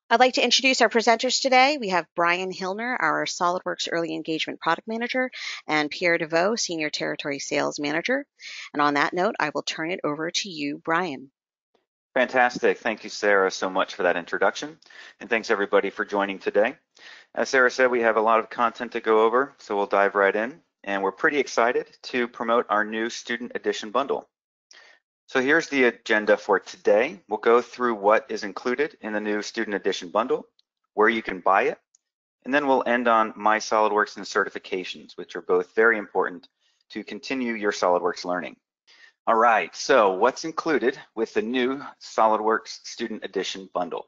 I'd like to introduce our presenters today. We have Brian Hillner, our SolidWorks Early Engagement Product Manager, and Pierre DeVoe, Senior Territory Sales Manager. And on that note, I will turn it over to you, Brian. Fantastic. Thank you, Sarah, so much for that introduction. And thanks, everybody, for joining today. As Sarah said, we have a lot of content to go over, so we'll dive right in. And we're pretty excited to promote our new Student Edition bundle. So here's the agenda for today. We'll go through what is included in the new Student Edition bundle, where you can buy it, and then we'll end on MySolidWorks and certifications, which are both very important to continue your SolidWorks learning. All right, so what's included with the new SolidWorks Student Edition bundle?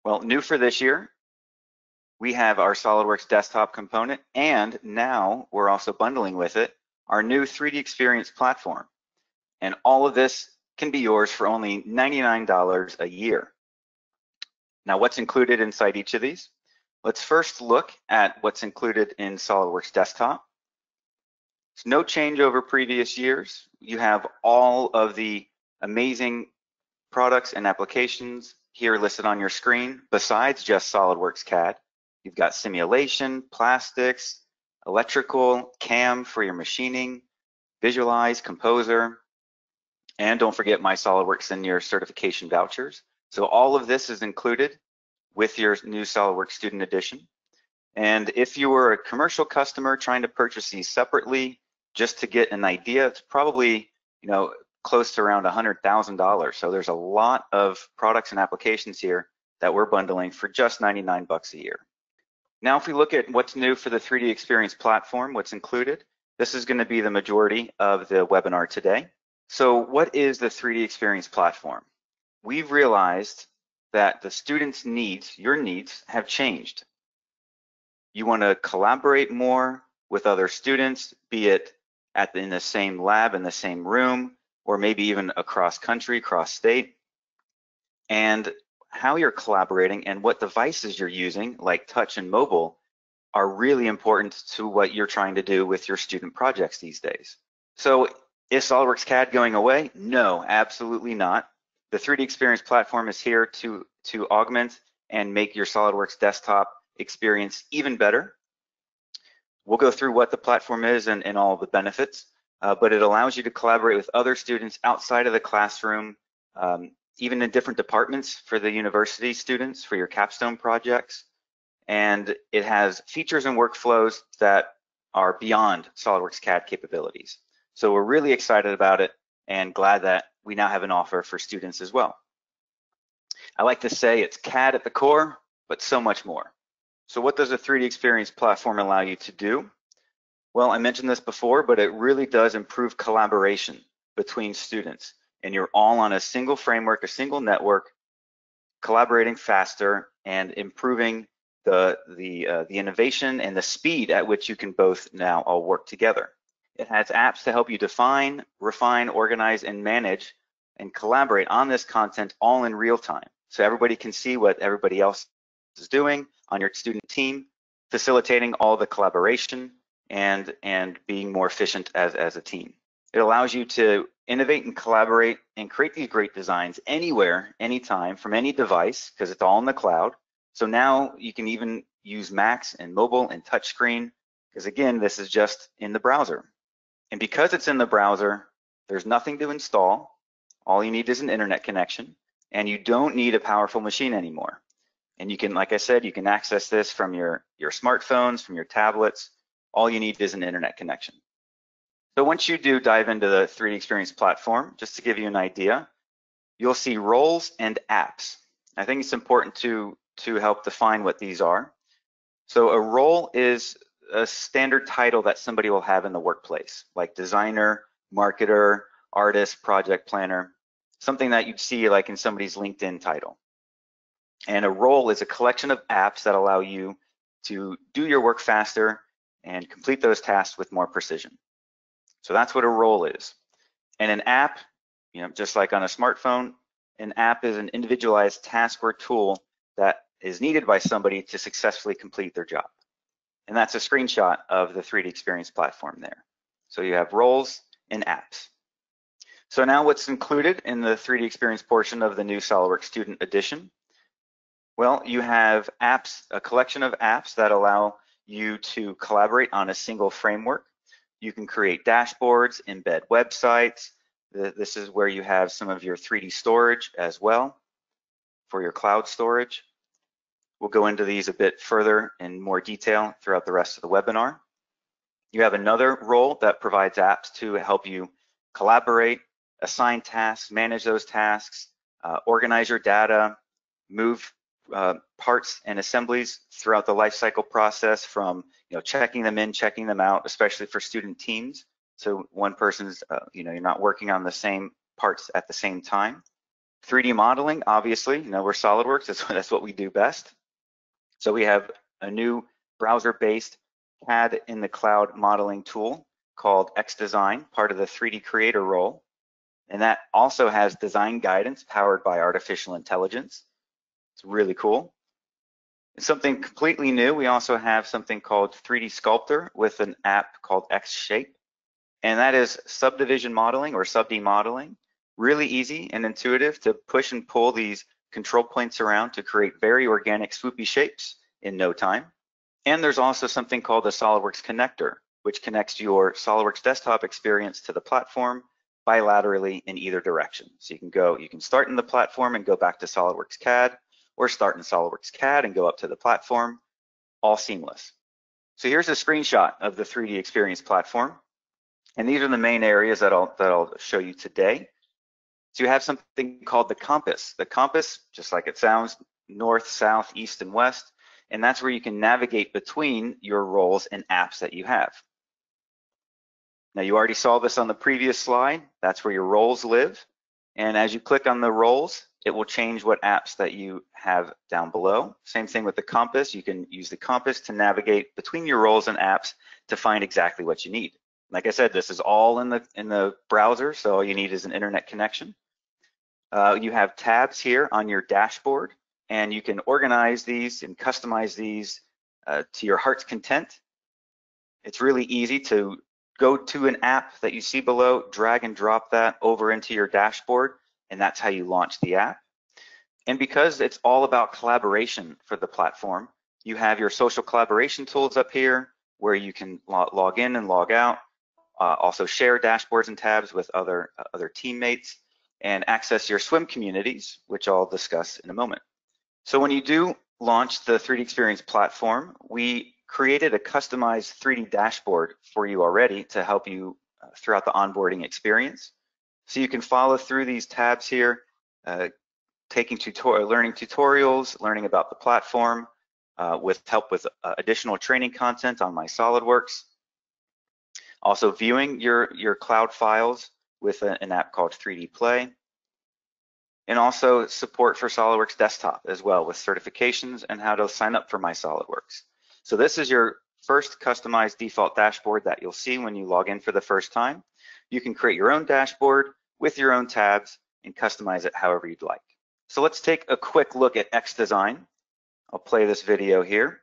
Well, new for this year, we have our SolidWorks desktop component, and now we're also bundling with it our new 3D Experience platform. And all of this can be yours for only $99 a year. Now, what's included inside each of these? Let's first look at what's included in SolidWorks Desktop. It's no change over previous years. You have all of the amazing products and applications here listed on your screen, besides just SolidWorks CAD. You've got simulation, plastics, electrical, CAM for your machining, Visualize, Composer, and don't forget MySolidWorks and your certification vouchers. So all of this is included with your new SolidWorks Student Edition. And if you were a commercial customer trying to purchase these separately, just to get an idea, it's probably close to around $100,000. So there's a lot of products and applications here that we're bundling for just 99 bucks a year. Now, if we look at what's new for the 3D Experience platform, what's included, this is going to be the majority of the webinar today. So what is the 3D Experience platform? We've realized that the students' needs, your needs, have changed. You want to collaborate more with other students, be it in the same lab, in the same room, or maybe even across country, cross state. And how you're collaborating and what devices you're using, like touch and mobile, are really important to what you're trying to do with your student projects these days. So is SolidWorks CAD going away? No, absolutely not. The 3D Experience platform is here to augment and make your SolidWorks desktop experience even better. We'll go through what the platform is and all the benefits, but it allows you to collaborate with other students outside of the classroom, even in different departments for the university students for your capstone projects. And it has features and workflows that are beyond SolidWorks CAD capabilities. So we're really excited about it and glad that we now have an offer for students as well. I like to say it's CAD at the core, but so much more. So what does a 3D Experience platform allow you to do? Well, I mentioned this before, but it really does improve collaboration between students. And you're all on a single framework, a single network, collaborating faster and improving the innovation and the speed at which you can both now all work together. It has apps to help you define, refine, organize, and manage and collaborate on this content all in real time. So everybody can see what everybody else is doing on your student team, facilitating all the collaboration and being more efficient as a team. It allows you to innovate and collaborate and create these great designs anywhere, anytime, from any device, because it's all in the cloud. So now you can even use Macs and mobile and touchscreen, because again, this is just in the browser. And because it's in the browser, there's nothing to install. All you need is an internet connection, and you don't need a powerful machine anymore. And you can, like I said, you can access this from your smartphones, from your tablets. All you need is an internet connection. So once you do dive into the 3D Experience platform, just to give you an idea, you'll see roles and apps. I think it's important to help define what these are. So a role is a standard title that somebody will have in the workplace, like designer, marketer, artist, project planner, something that you'd see like in somebody's LinkedIn title. And a role is a collection of apps that allow you to do your work faster and complete those tasks with more precision. So that's what a role is. And an app, just like on a smartphone, an app is an individualized task or tool that is needed by somebody to successfully complete their job. And that's a screenshot of the 3D Experience platform there. So you have roles and apps. So now what's included in the 3D Experience portion of the new SolidWorks Student Edition? Well, you have apps, a collection of apps that allow you to collaborate on a single framework. You can create dashboards, embed websites. This is where you have some of your 3D storage as well for your cloud storage. We'll go into these a bit further in more detail throughout the rest of the webinar. You have another role that provides apps to help you collaborate, assign tasks, manage those tasks, organize your data, move parts and assemblies throughout the lifecycle process, from checking them in, checking them out, especially for student teams. So one person's, you're not working on the same parts at the same time. 3D modeling, obviously, we're SolidWorks, that's what we do best. So we have a new browser-based CAD in the cloud modeling tool called XDesign, part of the 3D Creator role. And that also has design guidance powered by artificial intelligence. It's really cool. Something completely new, we also have something called 3D Sculptor with an app called X-Shape. And that is subdivision modeling or sub-D modeling. Really easy and intuitive to push and pull these control points around to create very organic swoopy shapes in no time. And there's also something called the SolidWorks connector, which connects your SolidWorks desktop experience to the platform bilaterally in either direction. So you can start in the platform and go back to SolidWorks CAD, or start in SolidWorks CAD and go up to the platform, all seamless. So here's a screenshot of the 3D Experience platform. And these are the main areas that I'll show you today. So you have something called the compass. The compass, just like it sounds, north, south, east, and west. And that's where you can navigate between your roles and apps that you have. Now, you already saw this on the previous slide. That's where your roles live. And as you click on the roles, it will change what apps that you have down below. Same thing with the compass. You can use the compass to navigate between your roles and apps to find exactly what you need. Like I said, this is all in the browser, so all you need is an internet connection. You have tabs here on your dashboard, and you can organize these and customize these to your heart's content. It's really easy to go to an app that you see below, drag and drop that over into your dashboard, and that's how you launch the app. And because it's all about collaboration for the platform, you have your social collaboration tools up here where you can log in and log out, also share dashboards and tabs with other teammates, and access your swim communities, which I'll discuss in a moment. So when you do launch the 3D Experience platform, we created a customized 3D dashboard for you already to help you throughout the onboarding experience. So you can follow through these tabs here, learning tutorials, learning about the platform, with help with additional training content on MySolidWorks. Also viewing your cloud files with an app called 3D Play. And also support for SolidWorks Desktop as well, with certifications and how to sign up for MySolidWorks. So this is your first customized default dashboard that you'll see when you log in for the first time. You can create your own dashboard with your own tabs and customize it however you'd like. So let's take a quick look at XDesign. I'll play this video here.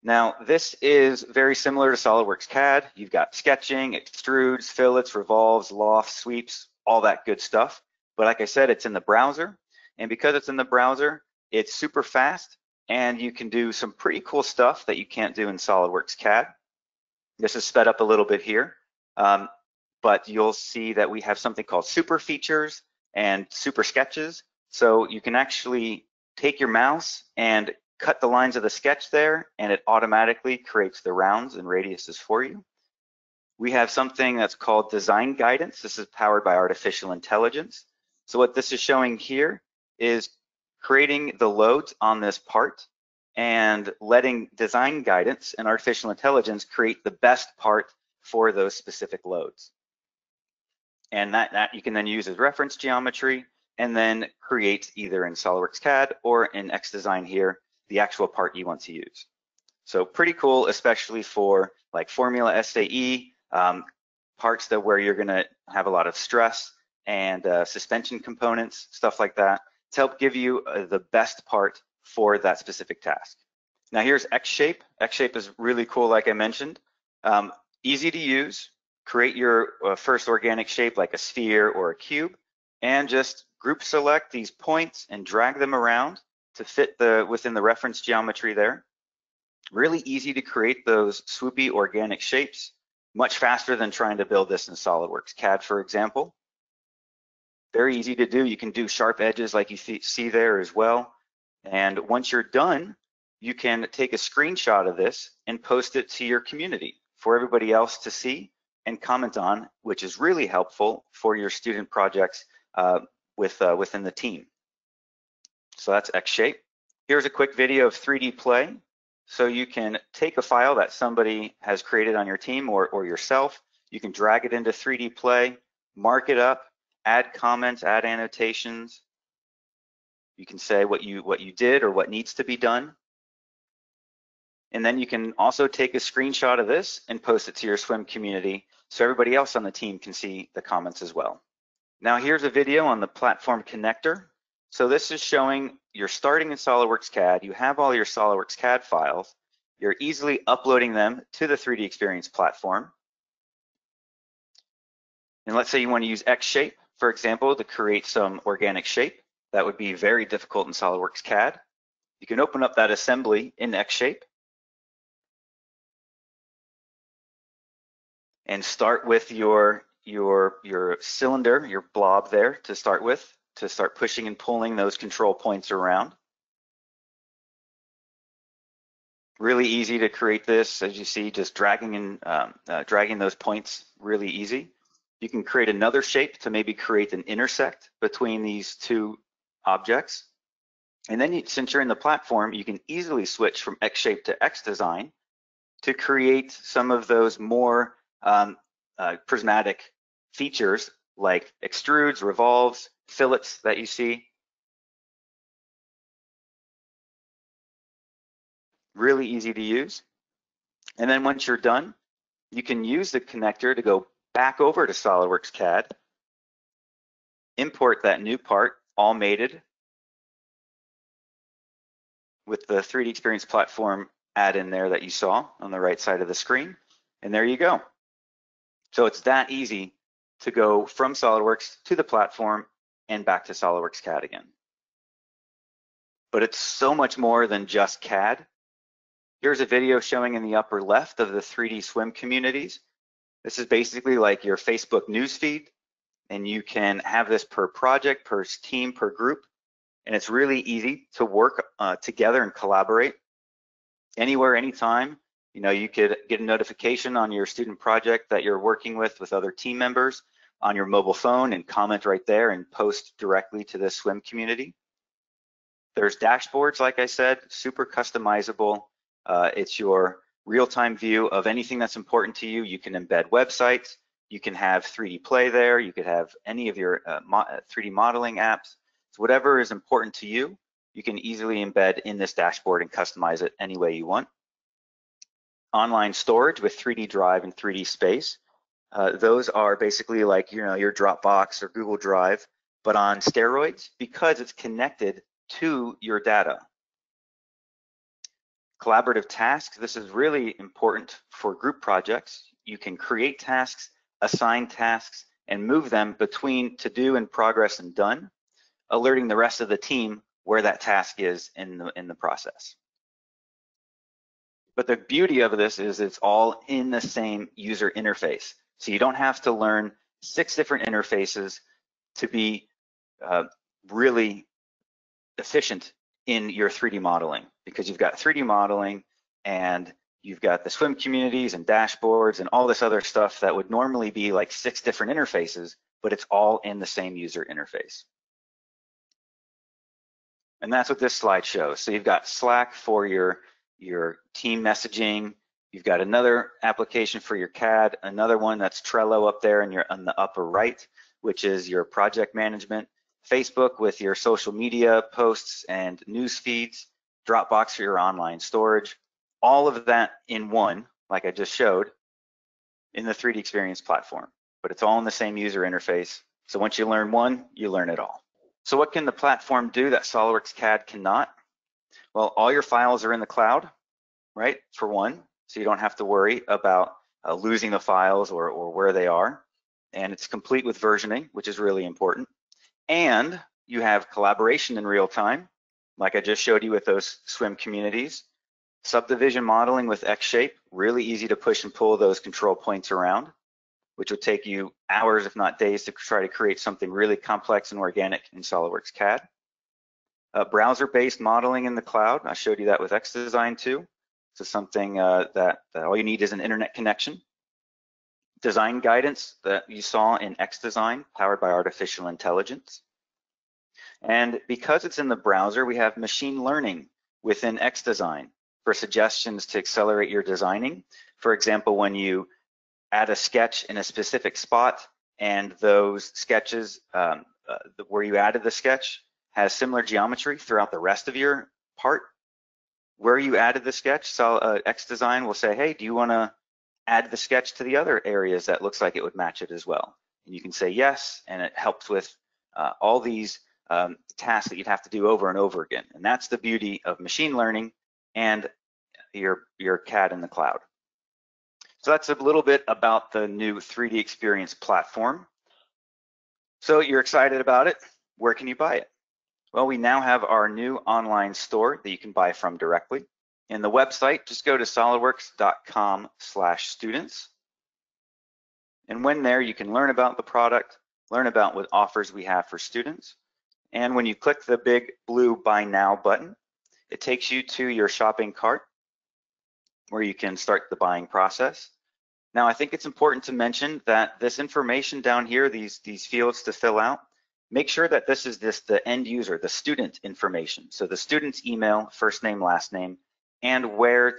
Now, this is very similar to SolidWorks CAD. You've got sketching, extrudes, fillets, revolves, lofts, sweeps, all that good stuff. But like I said, it's in the browser. And because it's in the browser, it's super fast, and you can do some pretty cool stuff that you can't do in SolidWorks CAD. This is sped up a little bit here, but you'll see that we have something called super features and super sketches. So you can actually take your mouse and cut the lines of the sketch there, and it automatically creates the rounds and radiuses for you. We have something that's called design guidance. This is powered by artificial intelligence. So what this is showing here is creating the loads on this part and letting design guidance and artificial intelligence create the best part for those specific loads. And that you can then use as reference geometry and then create either in SolidWorks CAD or in XDesign here, the actual part you want to use. So pretty cool, especially for like Formula SAE, parts where you're gonna have a lot of stress and suspension components, stuff like that, to help give you the best part for that specific task. Now here's X-Shape. X-Shape is really cool, like I mentioned. Easy to use. Create your first organic shape like a sphere or a cube, and just group select these points and drag them around to fit within the reference geometry there. Really easy to create those swoopy organic shapes, much faster than trying to build this in SOLIDWORKS CAD, for example. Very easy to do. You can do sharp edges like you see there as well. And once you're done, you can take a screenshot of this and post it to your community for everybody else to see and comment on, which is really helpful for your student projects within the team. So that's X shape. Here's a quick video of 3D play. So you can take a file that somebody has created on your team or yourself. You can drag it into 3D play, mark it up, add comments, add annotations. You can say what you did or what needs to be done. And then you can also take a screenshot of this and post it to your swim community so everybody else on the team can see the comments as well. Now here's a video on the platform connector. So this is showing you're starting in SOLIDWORKS CAD, you have all your SOLIDWORKS CAD files, you're easily uploading them to the 3D Experience platform. And let's say you want to use X shape, for example, to create some organic shape. That would be very difficult in SOLIDWORKS CAD. You can open up that assembly in X shape and start with your cylinder, your blob there to start with, to start pushing and pulling those control points around. Really easy to create this, as you see, just dragging those points, really easy. You can create another shape to maybe create an intersect between these two objects. And then since you're in the platform, you can easily switch from X shape to X design to create some of those more prismatic features like extrudes, revolves, fillets that you see. Really easy to use. And then once you're done, you can use the connector to go back over to SOLIDWORKS CAD, import that new part, all mated, with the 3D Experience platform add-in there that you saw on the right side of the screen, and there you go. So it's that easy to go from SOLIDWORKS to the platform and back to SOLIDWORKS CAD again. But it's so much more than just CAD. Here's a video showing in the upper left of the 3D swim communities. This is basically like your Facebook newsfeed, and you can have this per project, per team, per group, and it's really easy to work together and collaborate anywhere, anytime. You know, you could get a notification on your student project that you're working with other team members on your mobile phone and comment right there and post directly to the swim community. There's dashboards, like I said, super customizable. It's your real-time view of anything that's important to you. You can embed websites. You can have 3D play there. You could have any of your 3D modeling apps. So whatever is important to you, you can easily embed in this dashboard and customize it any way you want. Online storage with 3D Drive and 3D Space. Those are basically like, you know, your Dropbox or Google Drive, but on steroids because it's connected to your data. Collaborative tasks, this is really important for group projects. You can create tasks, assign tasks, and move them between to do and progress and done, alerting the rest of the team where that task is in the process. But the beauty of this is it's all in the same user interface. So you don't have to learn 6 different interfaces to be really efficient in your 3D modeling, because you've got 3D modeling and you've got the swim communities and dashboards and all this other stuff that would normally be like 6 different interfaces, but it's all in the same user interface. And that's what this slide shows. So you've got Slack for your team messaging. You've got another application for your CAD, another one that's Trello up there on the upper right, which is your project management. Facebook with your social media posts and news feeds, Dropbox for your online storage, all of that in one, like I just showed, in the 3D Experience platform. But it's all in the same user interface. So once you learn one, you learn it all. So what can the platform do that SOLIDWORKS CAD cannot? Well, all your files are in the cloud, right, for one, so you don't have to worry about losing the files or where they are. And it's complete with versioning, which is really important. And you have collaboration in real time, like I just showed you with those swim communities. Subdivision modeling with X-shape, really easy to push and pull those control points around, which would take you hours, if not days, to try to create something really complex and organic in SOLIDWORks CAD. Browser-based modeling in the cloud, I showed you that with XDesign too. So something that all you need is an internet connection. Design guidance that you saw in XDesign, powered by artificial intelligence. And because it's in the browser, we have machine learning within XDesign for suggestions to accelerate your designing. For example, when you add a sketch in a specific spot and those sketches where you added the sketch has similar geometry throughout the rest of your part, where you added the sketch, so XDesign will say, hey, do you want to add the sketch to the other areas that looks like it would match it as well? And you can say yes, and it helps with all these tasks that you'd have to do over and over again. And that's the beauty of machine learning and your CAD in the cloud. So that's a little bit about the new 3D Experience platform. So you're excited about it. Where can you buy it? Well, we now have our new online store that you can buy from directly. In the website, just go to solidworks.com/students. And when there, you can learn about the product, learn about what offers we have for students. And when you click the big blue Buy Now button, it takes you to your shopping cart where you can start the buying process. Now, I think it's important to mention that this information down here, these fields to fill out, make sure that this is the end user, the student information. So the student's email, first name, last name, and where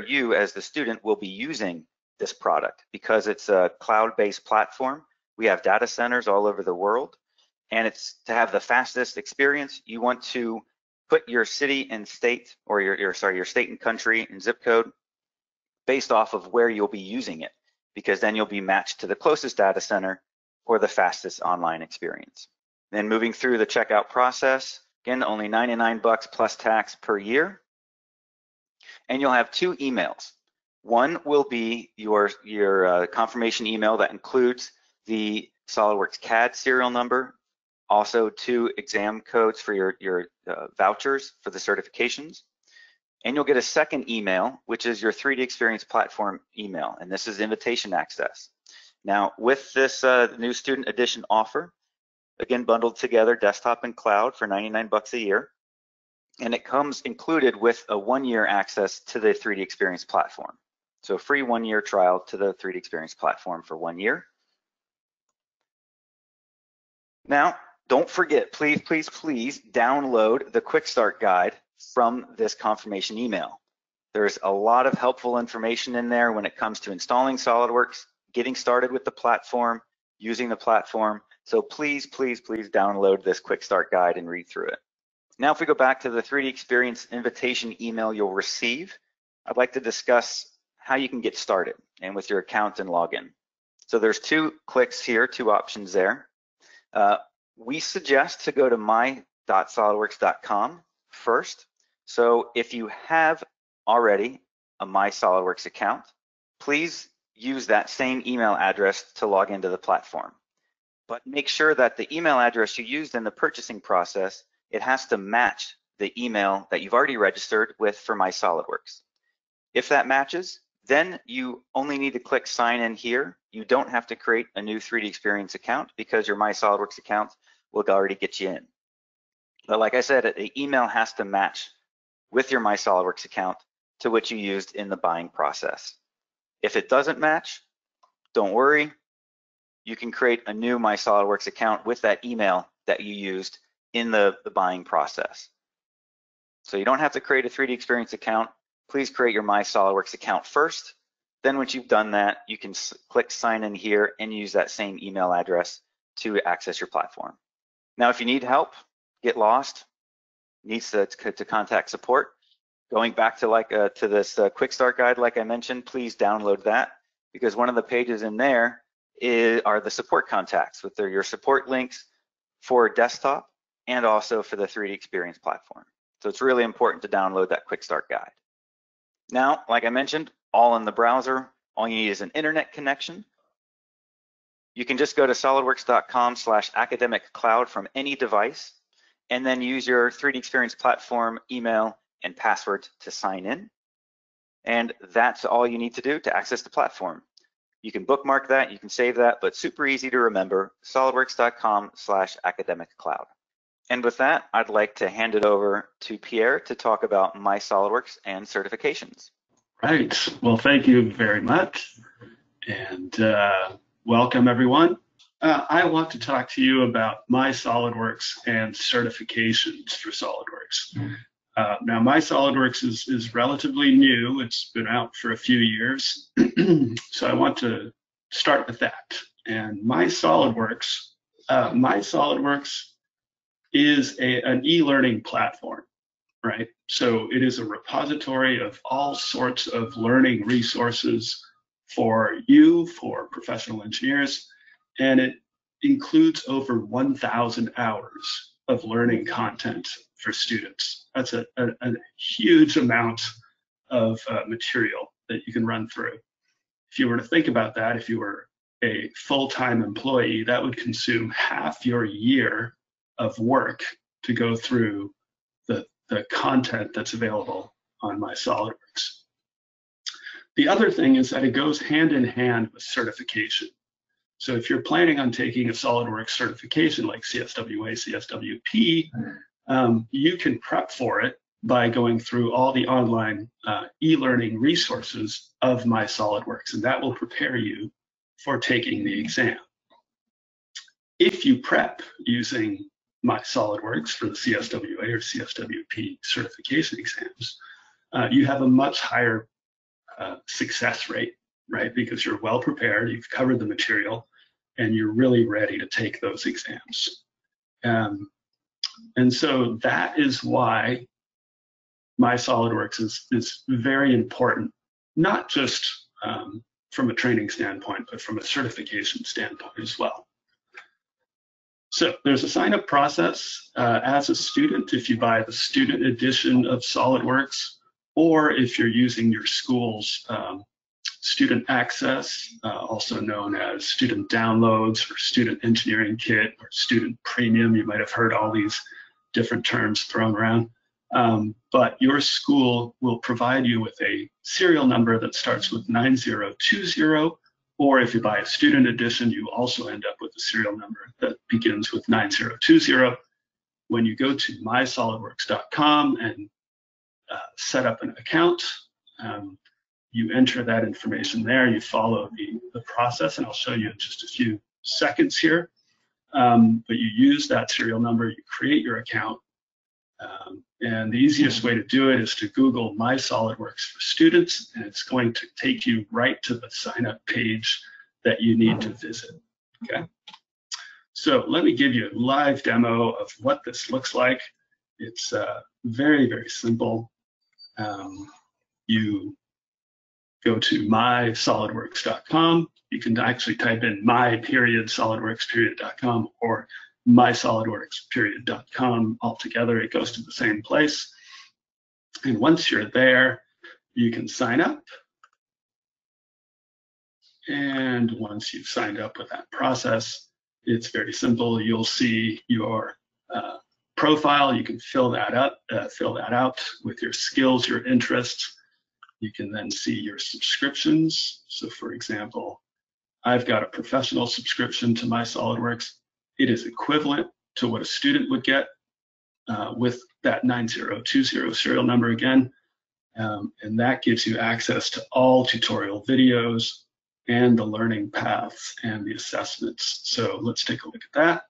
you as the student will be using this product. Because it's a cloud-based platform, we have data centers all over the world, and it's to have the fastest experience, you want to put your city and state, or your state and country and zip code based off of where you'll be using it, because then you'll be matched to the closest data center or the fastest online experience. Then moving through the checkout process, again, only $99 plus tax per year. And you'll have two emails. One will be your confirmation email that includes the SOLIDWORKS CAD serial number, also 2 exam codes for your vouchers for the certifications. And you'll get a second email, which is your 3D Experience platform email, and this is invitation access. Now, with this new student edition offer, again, bundled together, desktop and cloud for $99 a year, and it comes included with a 1-year access to the 3D Experience platform. So free 1-year trial to the 3D Experience platform for 1 year. Now, don't forget, please, please, please download the Quick Start Guide from this confirmation email. There's a lot of helpful information in there when it comes to installing SOLIDWORKS, getting started with the platform, using the platform. So please, please, please download this Quick Start Guide and read through it. Now, if we go back to the 3D Experience invitation email you'll receive, I'd like to discuss how you can get started and with your account and login. So there's 2 clicks here, 2 options there. We suggest to go to my.solidworks.com first. So if you have already a MySolidWorks account, please use that same email address to log into the platform. But make sure that the email address you used in the purchasing process, it has to match the email that you've already registered with for MySolidWorks. If that matches, then you only need to click sign in here. You don't have to create a new 3D Experience account because your MySolidWorks account will already get you in. But like I said, the email has to match with your MySolidWorks account to what you used in the buying process. If it doesn't match, don't worry. You can create a new MySolidWorks account with that email that you used in the buying process. So you don't have to create a 3D Experience account. Please create your MySolidWorks account first. Then once you've done that, you can click sign in here and use that same email address to access your platform. Now, if you need help, get lost, needs to contact support, going back to this Quick Start Guide, like I mentioned, please download that, because one of the pages in there are the support contacts with your support links for desktop and also for the 3D Experience platform. So it's really important to download that Quick Start Guide. Now, like I mentioned, all in the browser. All you need is an internet connection. You can just go to solidworks.com/academic cloud from any device, and then use your 3D Experience platform email and password to sign in. And that's all you need to do to access the platform. You can bookmark that, you can save that, but super easy to remember, solidworks.com/academiccloud. And with that, I'd like to hand it over to Pierre to talk about MySolidWorks and certifications. Right. Well, thank you very much. And welcome, everyone. I want to talk to you about MySolidWorks and certifications for SolidWorks. Now, MySolidWorks is relatively new. It's been out for a few years. So I want to start with that. And MySolidWorks is an e-learning platform, right? So it is a repository of all sorts of learning resources for you, for professional engineers, and it includes over 1,000 hours of learning content for students. That's a huge amount of material that you can run through. If you were to think about that, if you were a full-time employee, that would consume half your year of work to go through the content that's available on MySolidWorks. The other thing is that it goes hand in hand with certification. So if you're planning on taking a SolidWorks certification like CSWA, CSWP, you can prep for it by going through all the online e-learning resources of MySolidWorks, and that will prepare you for taking the exam. If you prep using MySolidWorks for the CSWA or CSWP certification exams, you have a much higher success rate, right? Because you're well prepared, you've covered the material, and you're really ready to take those exams. And so that is why MySolidWorks is very important, not just from a training standpoint, but from a certification standpoint as well. So there's a sign-up process as a student if you buy the student edition of SolidWorks, or if you're using your school's student access, also known as student downloads or student engineering kit or student premium. You might have heard all these different terms thrown around. But your school will provide you with a serial number that starts with 9020, or if you buy a student edition, you also end up with a serial number that begins with 9020. When you go to MySolidWorks.com and set up an account, you enter that information there, you follow the process, and I'll show you in just a few seconds here. But you use that serial number, you create your account, and the easiest way to do it is to Google MySolidWorks for students, and it's going to take you right to the sign-up page that you need to visit, okay? So let me give you a live demo of what this looks like. It's very, very simple. You go to MySolidWorks.com. You can actually type in my.solidworks.com or MySolidWorks.com altogether. It goes to the same place. And once you're there, you can sign up. And once you've signed up with that process, it's very simple. You'll see your profile. You can fill that out with your skills, your interests. You can then see your subscriptions. So for example, I've got a professional subscription to MySolidWorks. It is equivalent to what a student would get with that 9020 serial number again. And that gives you access to all tutorial videos and the learning paths and the assessments. So let's take a look at that.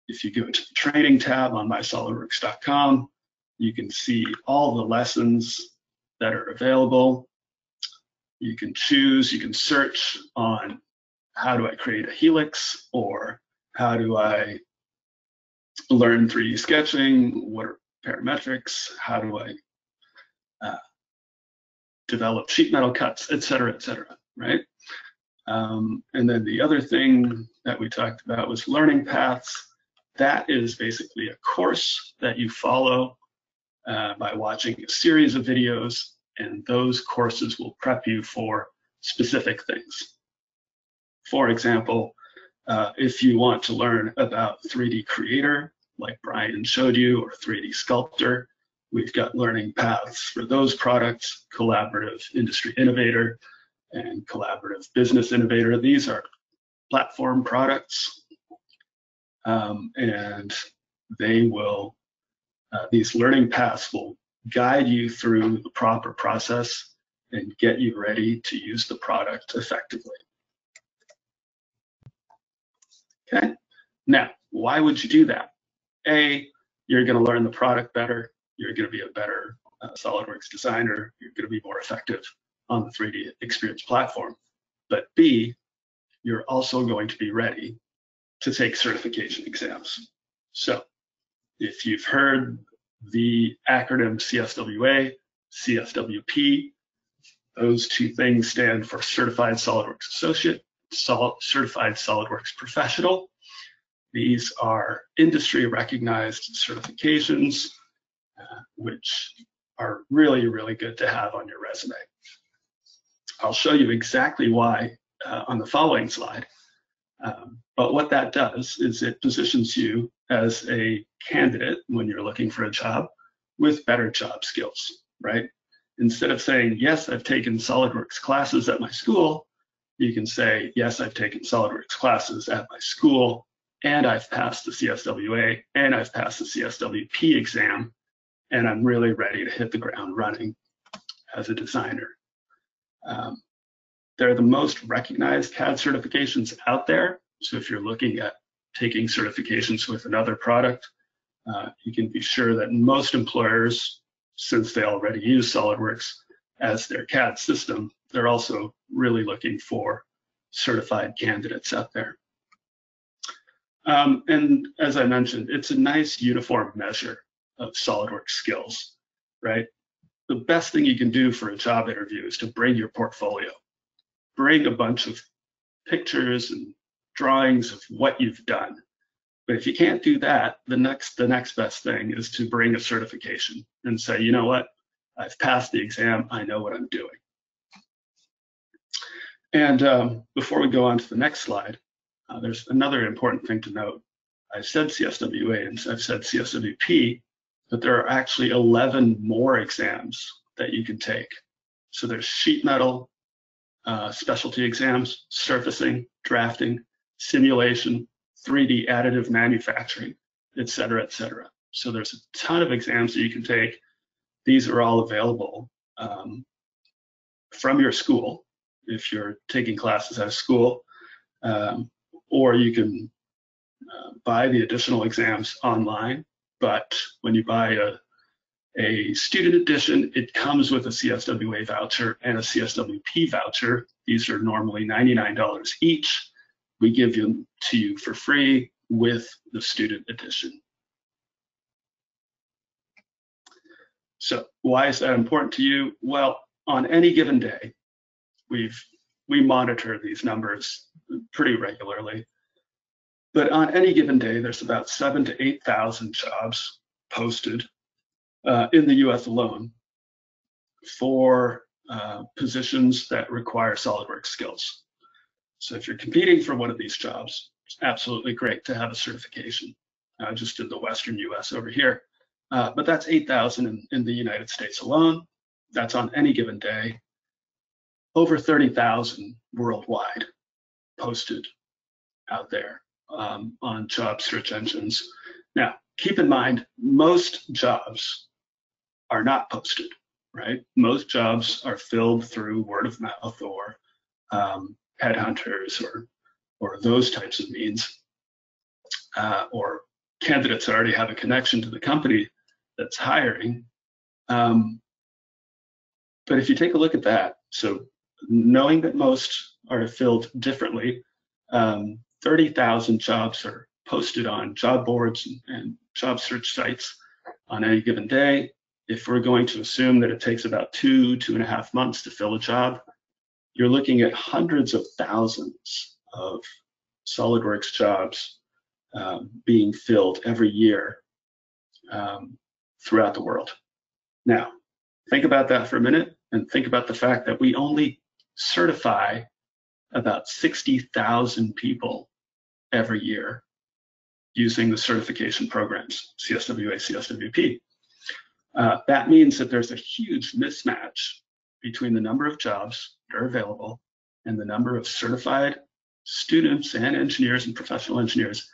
If you go to the training tab on MySolidWorks.com, you can see all the lessons that are available. You can choose, you can search on how do I create a helix, or how do I learn 3D sketching, what are parametrics, how do I develop sheet metal cuts, et cetera, right? And then the other thing that we talked about was learning paths. That is basically a course that you follow by watching a series of videos, and those courses will prep you for specific things. For example, if you want to learn about 3D Creator, like Brian showed you, or 3D Sculptor. We've got learning paths for those products, Collaborative Industry Innovator and Collaborative Business Innovator. These are platform products, and they will, these learning paths will guide you through the proper process and get you ready to use the product effectively. Okay, now, why would you do that? A, you're going to learn the product better. You're going to be a better SolidWorks designer. You're going to be more effective on the 3D Experience platform. But B, you're also going to be ready to take certification exams. So if you've heard the acronym CSWA, CSWP, those two things stand for Certified SolidWorks Associate, Certified SolidWorks Professional. These are industry recognized certifications, which are really, really good to have on your resume. I'll show you exactly why on the following slide. But what that does is it positions you as a candidate when you're looking for a job with better job skills, right? Instead of saying, yes, I've taken SolidWorks classes at my school, you can say, yes, I've taken SolidWorks classes at my school, and I've passed the CSWA, and I've passed the CSWP exam, and I'm really ready to hit the ground running as a designer. They're the most recognized CAD certifications out there. So if you're looking at taking certifications with another product, you can be sure that most employers, since they already use SolidWorks as their CAD system, they're also really looking for certified candidates out there. And as I mentioned, it's a nice uniform measure of SolidWorks skills, right? The best thing you can do for a job interview is to bring your portfolio. Bring a bunch of pictures and drawings of what you've done. But if you can't do that, the next best thing is to bring a certification and say, you know what, I've passed the exam, I know what I'm doing. And before we go on to the next slide, there's another important thing to note. I've said CSWA and I've said CSWP, but there are actually 11 more exams that you can take. So there's sheet metal, specialty exams, surfacing, drafting, simulation, 3D additive manufacturing, et cetera, et cetera. So there's a ton of exams that you can take. These are all available from your school if you're taking classes at a school, or you can buy the additional exams online. But when you buy a student edition, it comes with a CSWA voucher and a CSWP voucher. These are normally $99 each. We give them to you for free with the student edition. So why is that important to you? Well, on any given day, we monitor these numbers pretty regularly. But on any given day, there's about 7,000 to 8,000 jobs posted in the US alone for positions that require SolidWorks skills. So if you're competing for one of these jobs, it's absolutely great to have a certification. I just did the Western US over here, but that's 8,000 in the United States alone. That's on any given day. Over 30,000 worldwide posted out there on job search engines. Now, keep in mind, most jobs are not posted, right? Most jobs are filled through word of mouth or headhunters or those types of means, or candidates that already have a connection to the company that's hiring. But if you take a look at that, so knowing that most are filled differently, 30,000 jobs are posted on job boards and job search sites on any given day. If we're going to assume that it takes about 2.5 months to fill a job, you're looking at hundreds of thousands of SolidWorks jobs being filled every year throughout the world. Now, think about that for a minute and think about the fact that we only certify about 60,000 people every year using the certification programs, CSWA, CSWP. That means that there's a huge mismatch between the number of jobs that are available and the number of certified students and engineers and professional engineers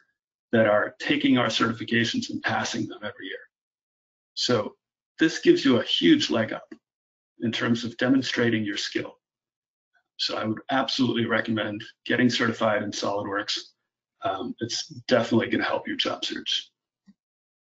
that are taking our certifications and passing them every year. So this gives you a huge leg up in terms of demonstrating your skill. So I would absolutely recommend getting certified in SOLIDWORks. It's definitely going to help your job search.